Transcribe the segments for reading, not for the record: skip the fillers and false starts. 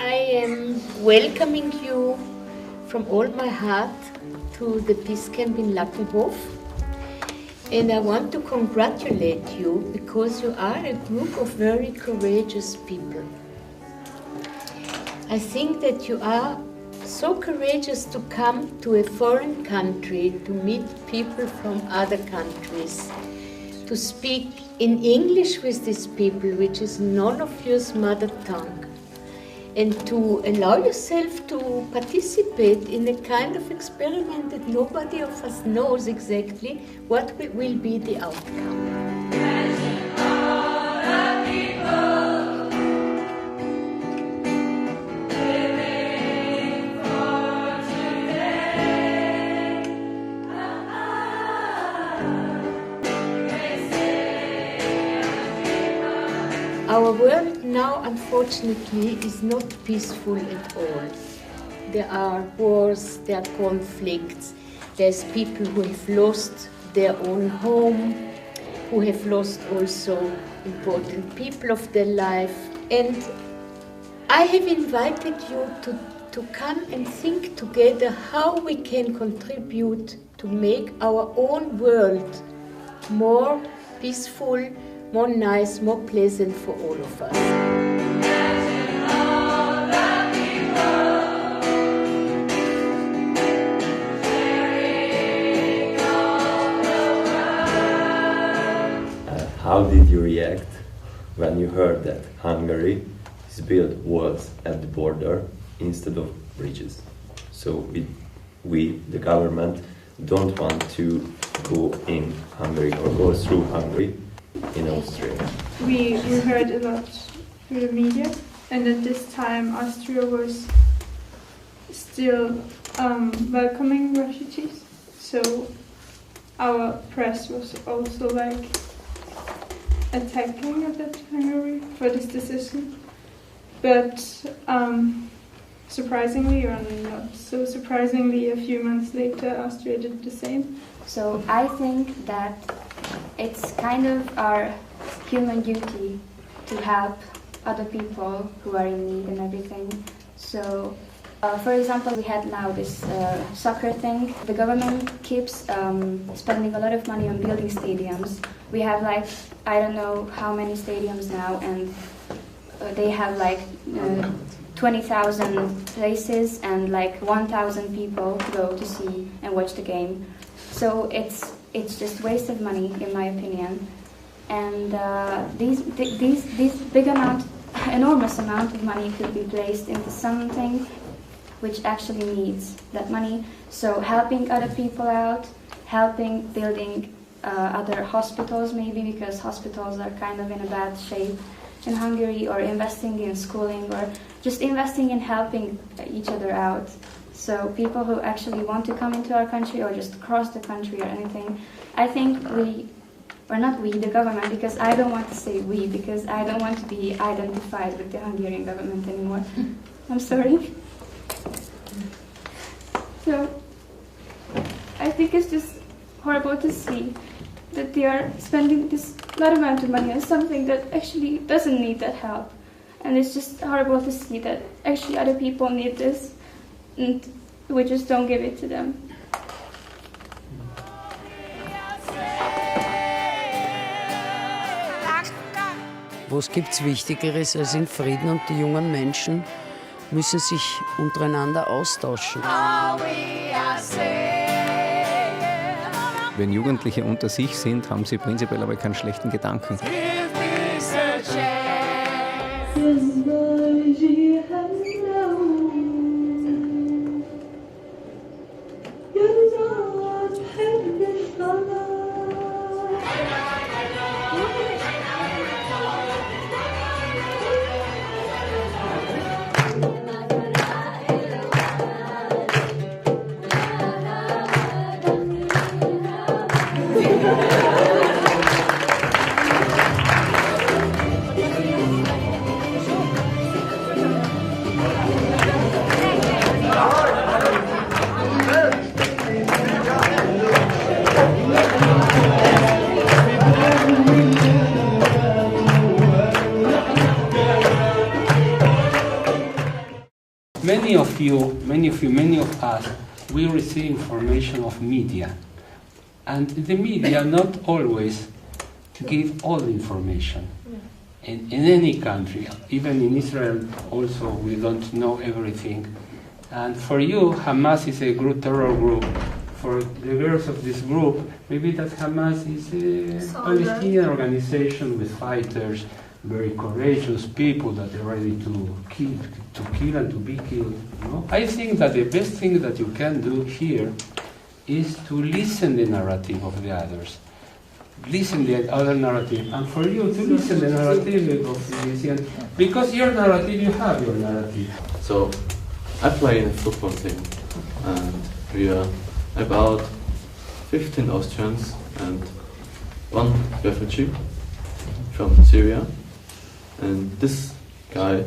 I am welcoming you from all my heart to the peacecamp in Lackenhof. And I want to congratulate you because you are a group of very courageous people. I think that you are so courageous to come to a foreign country, to meet people from other countries, to speak in English with these people, which is none of your mother tongue, and to allow yourself to participate in a kind of experiment that nobody of us knows exactly what will be the outcome. Our world now, unfortunately, is not peaceful at all. There are wars, there are conflicts, there's people who have lost their own home, who have lost also important people of their life. And I have invited you to come and think together how we can contribute to make our own world more peaceful, more nice, more pleasant for all of us. How did you react when you heard that Hungary is built walls at the border instead of bridges? So we, the government, don't want to go in Hungary or go through Hungary in Austria. We heard a lot through the media, and at this time Austria was still welcoming refugees, so our press was also like attacking a bit Hungary for this decision. But surprisingly, or not so surprisingly, a few months later Austria did the same. So I think that it's kind of our human duty to help other people who are in need and everything. So, for example, we had now this soccer thing. The government keeps spending a lot of money on building stadiums. We have like, I don't know how many stadiums now, and they have like 20,000 places and like 1,000 people go to see and watch the game. So it's just waste of money, in my opinion. And these big amount, enormous amount of money could be placed into something which actually needs that money. So helping other people out, helping building other hospitals maybe, because hospitals are kind of in a bad shape in Hungary, or investing in schooling, or just investing in helping each other out. So people who actually want to come into our country or just cross the country or anything, I think the government, because I don't want to say we, because I don't want to be identified with the Hungarian government anymore. I'm sorry. So I think it's just horrible to see that they are spending this large amount of money on something that actually doesn't need that help. And it's just horrible to see that actually other people need this, and we just don't give it to them. Was gibt's Wichtigeres als in Frieden, und die jungen Menschen müssen sich untereinander austauschen. Wenn Jugendliche unter sich sind, haben sie prinzipiell aber keinen schlechten Gedanken. many of us, we receive information of media. And the media not always give all the information. In any country, even in Israel also, we don't know everything. And for you, Hamas is a terror group. For the girls of this group, maybe that Hamas is a Palestinian organization with fighters, very courageous people that are ready to kill and to be killed. You know? I think that the best thing that you can do here is to listen the narrative of the others. Listen the other narrative, and for you to listen the narrative of the museum, because your narrative, you have your narrative. So, I play in a football team, and we are about 15 Austrians and one refugee from Syria, and this guy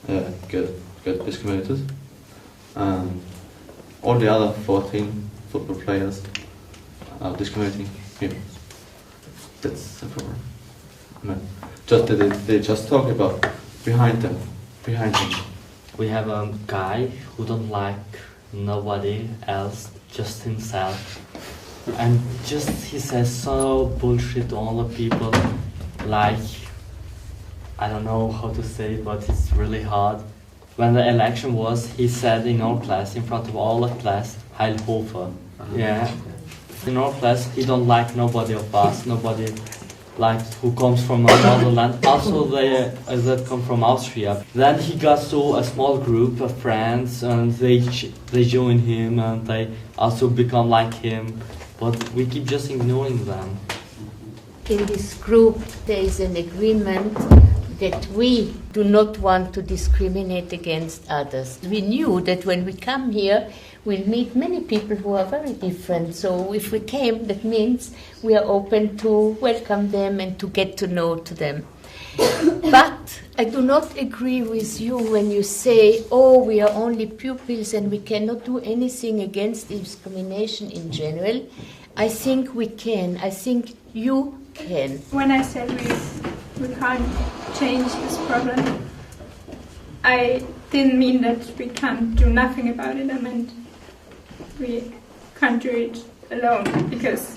got discriminated, and all the other 14 football players are discriminating him. That's the problem. They just talk about behind him. We have a guy who don't like nobody else, just himself, and just he says so bullshit to all the people. Like, I don't know how to say it, but it's really hard. When the election was, he said in our class, in front of all the class, Heil Hofer. Yeah. In our class, he don't like nobody of us, nobody like who comes from another land. Also, they that come from Austria. Then he got to a small group of friends, and they join him, and they also become like him. But we keep just ignoring them. In this group, there is an agreement that we do not want to discriminate against others. We knew that when we come here, we'll meet many people who are very different. So if we came, that means we are open to welcome them and to get to know to them. But I do not agree with you when you say, oh, we are only pupils and we cannot do anything against discrimination in general. I think we can. I think you can. When I said we can't change this problem, I didn't mean that we can't do nothing about it. I meant we can't do it alone because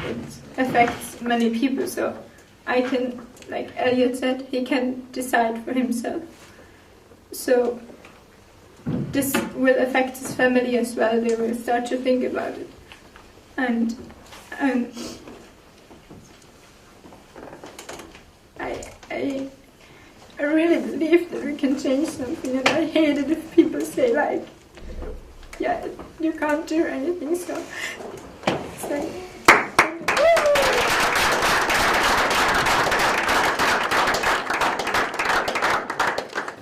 it affects many people. So I can, like Elliot said, he can decide for himself. So this will affect his family as well. They will start to think about it. And I really believe that we can change something, and I hate it if people say like, yeah, you can't do anything, so it's like...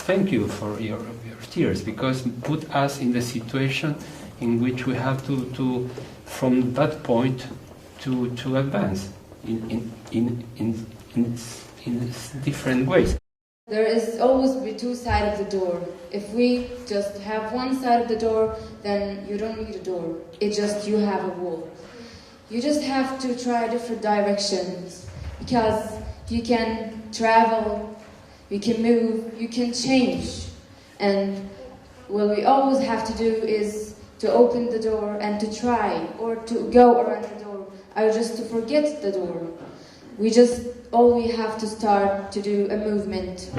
Thank you for your tears, because put us in the situation in which we have to from that point to advance in different ways. There is always be two sides of the door. If we just have one side of the door, then you don't need a door. It's just you have a wall. You just have to try different directions, because you can travel, you can move, you can change. And what we always have to do is to open the door and to try, or to go around the door, or just to forget the door. All we have to start to do a movement.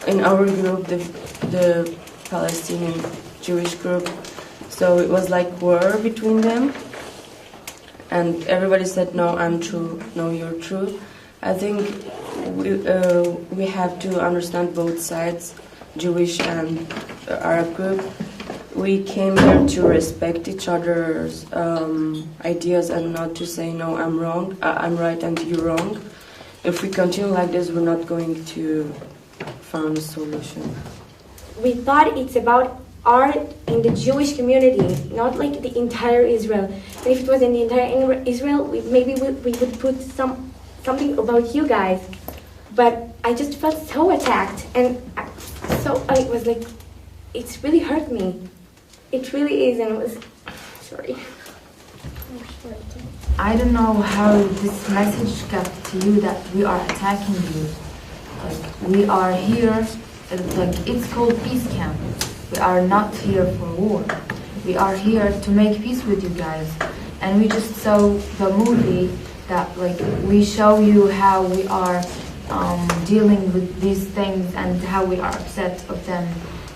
In our group, the Palestinian Jewish group, so it was like war between them, and everybody said, no, I'm true, no, you're true. I think we have to understand both sides, Jewish and Arab group. We came here to respect each other's ideas and not to say, no, I'm wrong, I'm right and you're wrong. If we continue like this, we're not going to find a solution. We thought it's about art in the Jewish community, not like the entire Israel. And if it was in the entire Israel, maybe we would put something about you guys. But I just felt so attacked, and so I was like, it's really hurt me. It really is, and it was, sorry. I don't know how this message got to you that we are attacking you. Like, we are here, like, it's called peace camp. We are not here for war. We are here to make peace with you guys. And we just saw the movie that, like, we show you how we are dealing with these things and how we are upset of them.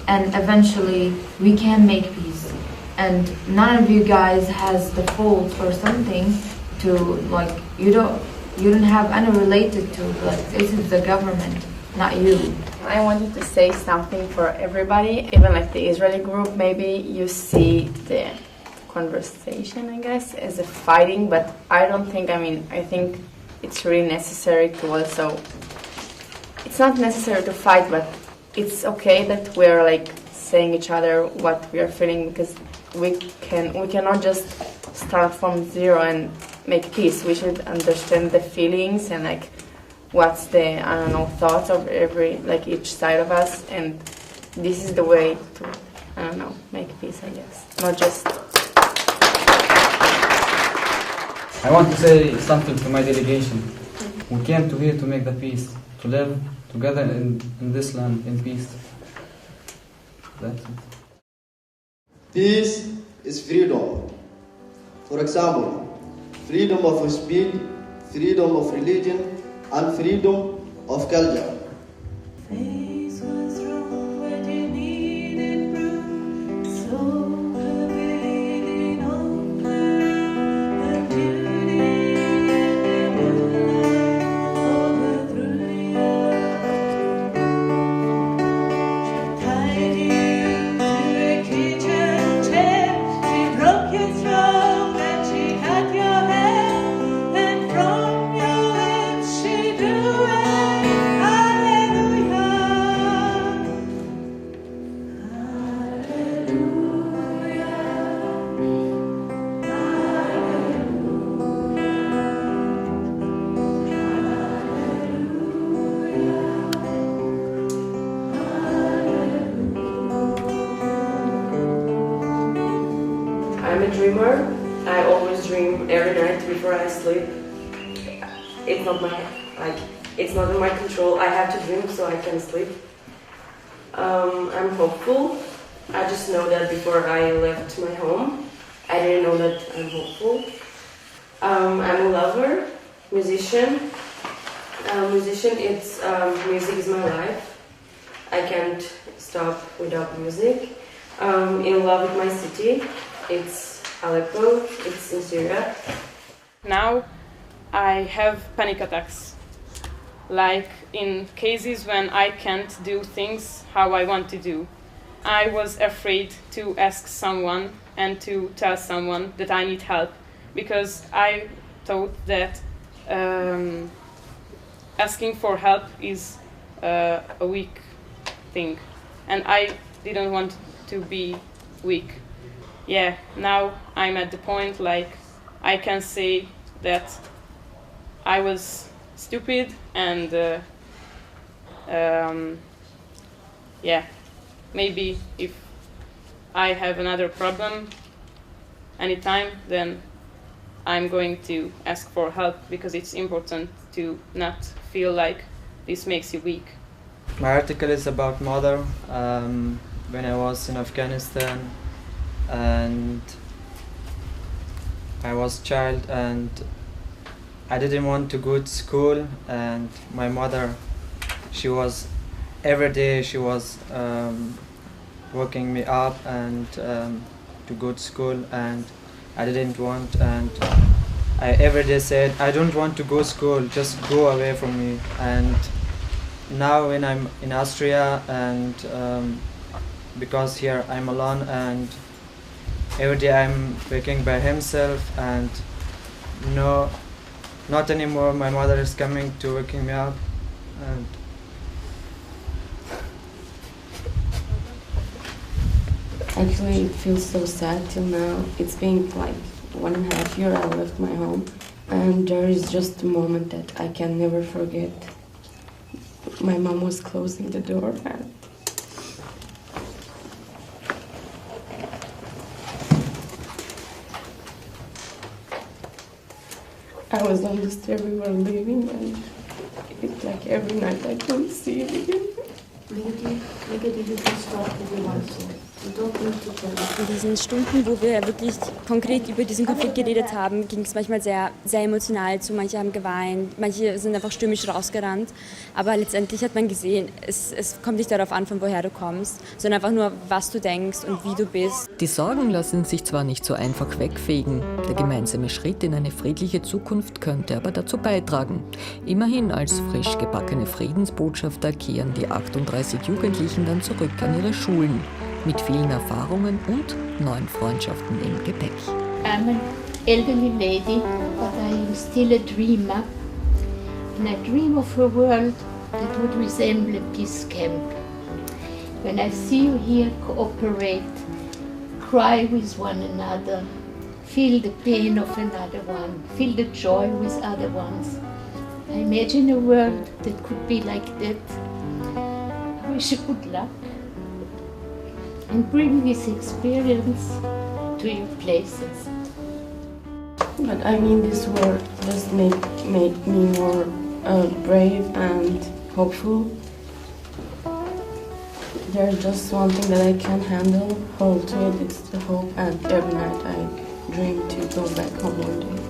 And eventually we can make peace. And none of you guys has the fault or something to, like, you don't have any related to, like, this is the government, not you. I wanted to say something for everybody, even like the Israeli group. Maybe you see the conversation, I guess, as a fighting, but I don't think, I think it's really necessary to also, it's not necessary to fight, but it's okay that we're like saying each other what we are feeling, because we cannot just start from zero and make peace. We should understand the feelings and like what's the, I don't know, thoughts of each side of us, and this is the way to, I don't know, make peace, I guess. Not just... I want to say something to my delegation. We came to here to make the peace, to live together in this land in peace. That's it. Peace is freedom. For example, freedom of speech, freedom of religion, and freedom of culture. I'm a dreamer. I always dream every night before I sleep. It's not in my control. I have to dream so I can sleep. I'm hopeful. I just know that before I left my home, I didn't know that I'm hopeful. I'm a lover, musician. Music is my life. I can't stop without music. In love with my city. It's Aleppo, it's in Syria. Now I have panic attacks, like in cases when I can't do things how I want to do. I was afraid to ask someone and to tell someone that I need help, because I thought that asking for help is a weak thing, and I didn't want to be weak. Yeah, now I'm at the point like I can say that I was stupid and yeah, maybe if I have another problem anytime, then I'm going to ask for help, because it's important to not feel like this makes you weak. My article is about mother. When I was in Afghanistan, and I was a child and I didn't want to go to school, and my mother, every day she was waking me up and to go to school, and I didn't want, and I every day said, I don't want to go to school, just go away from me. And now when I'm in Austria, and because here I'm alone, and every day I'm waking by himself, and no, not anymore. My mother is coming to waking me up, and actually it feels so sad till now. It's been like 1.5 years I left my home, and there is just a moment that I can never forget. My mom was closing the door, and I was on the stair we were leaving, and it's like every night I don't see it again. In diesen Stunden, wo wir wirklich konkret über diesen Konflikt geredet haben, ging es manchmal sehr, sehr emotional zu. Manche haben geweint, manche sind einfach stürmisch rausgerannt. Aber letztendlich hat man gesehen, es kommt nicht darauf an, von woher du kommst, sondern einfach nur, was du denkst und wie du bist. Die Sorgen lassen sich zwar nicht so einfach wegfegen. Der gemeinsame Schritt in eine friedliche Zukunft könnte aber dazu beitragen. Immerhin als frisch gebackene Friedensbotschafter kehren die 38 Jugendlichen dann zurück an ihre Schulen. Mit vielen Erfahrungen und neuen Freundschaften im Gepäck. I'm an elderly lady, but I am still a dreamer. And I dream of a world that would resemble a peace camp. When I see you here cooperate, cry with one another, feel the pain of another one, feel the joy with other ones. I imagine a world that could be like that. I wish you good luck. And bring this experience to your places. But I mean, this world just make me more brave and hopeful. There's just one thing that I can handle, hold to it, it's the hope, and every night I dream to go back home one day.